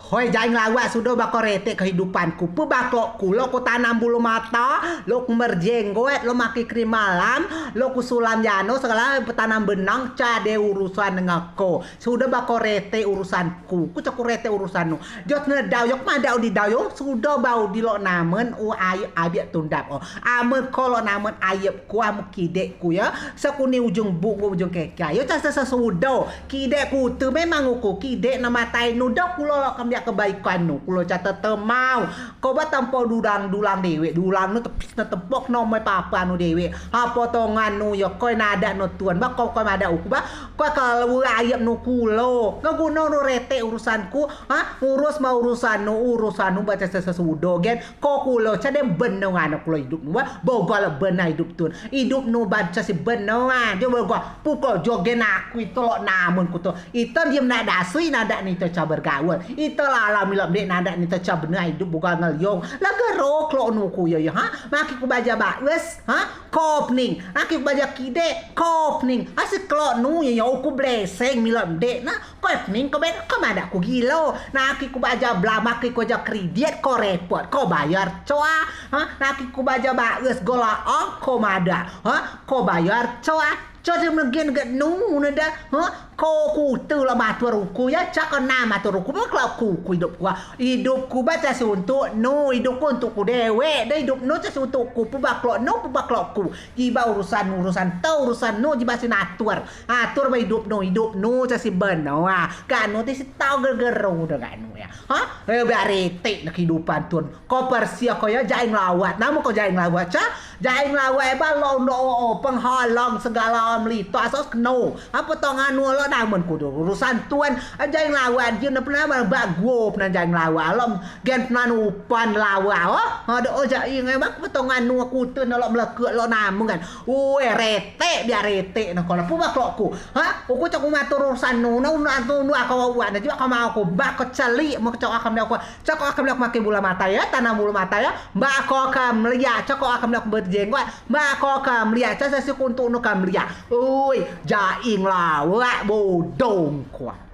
Hoi jangan lawak sudah bakal retek kehidupanku. Pebakloku lo ku tanam bulu mata, lo ku merjenggot, lo maki krim malam, lo ku sulam jano segala tanam benang cade urusan denganku. Sudah bakal retek urusanku. Ku caku retek urusanmu. Jot nedau yok madau di dau sudah bau di lo namen ayep abiak tundap. Amen kalau namen ayep ku amu kidek ku ya. Sekuni ujung buk ujung kekya. Yo casa sesudah kidek ku tu memang uku kidek nama tai nudak ku lo kami kebaikan nu kulo catat temau kau bat tanpa dulang dewe dulang nu tepis na tepok no mai papa nu dewe apa tongan nu yo koi nada no tuan ba kau ada uku ba kau kalau ayam nu kulo ngaguna nu rete urusanku urus mau urusan nu baca sesudo gen kau kulo cade benengan kulo hidup nu ba bogal benai hidup tuan hidup nu baca si benengan jo bogal pukul jogen aku itu lo namun kuto itu diam nada asli nada ni to cabar gaul itu lah milam dek nada ni tercah bener hidup bukan ngeliong laga rok lo nuku ya maki ku baja bawes kopning maki ku baja kide kopning asik lo nu ya ku blessing milam dek na kopning ko ben ko ada ku gilo naki ku baja bla maki ku baja kredit ko repot ko bayar coa naki ku baja bawes gola ko mada ko bayar coa cho thêm gen gen nung neda ko ku tu la maturuku ya cakona maturuku bakla ku hidupku baca untuk no hidupku untuk ku dewe dai hidup no ca untuk ku pubaklo no pubaklo ku jiba urusan tau urusan no jiba sin atur ba hidup no ca si beno kan no ti si tau gergeru de kan no ya berete na kehidupan tun ko persia ko ya jaing lawat namu ko jaing lawat ca jaing lawat ba lo no penghalang segala melito asos keno apa tongan nu lo namun kudu urusan tuan jaing lawan jeun pernah bagop na jaing lawa alam gen pernah upan lawa ada jaing bak potongan nu kuteun lo melekeuk lo namun kan rete biar rete na kono pu bakloku ku cak matur urusan nu aku wan juga ka mau ku bak ko celi mau cak akam aku cak akam aku make bola mata ya tanam bulu mata ya mbak ko kam liat cak akam aku berjenggot mbak ko kam liat cak sesi kuntu nu kam liat jaing lawa bodong kuat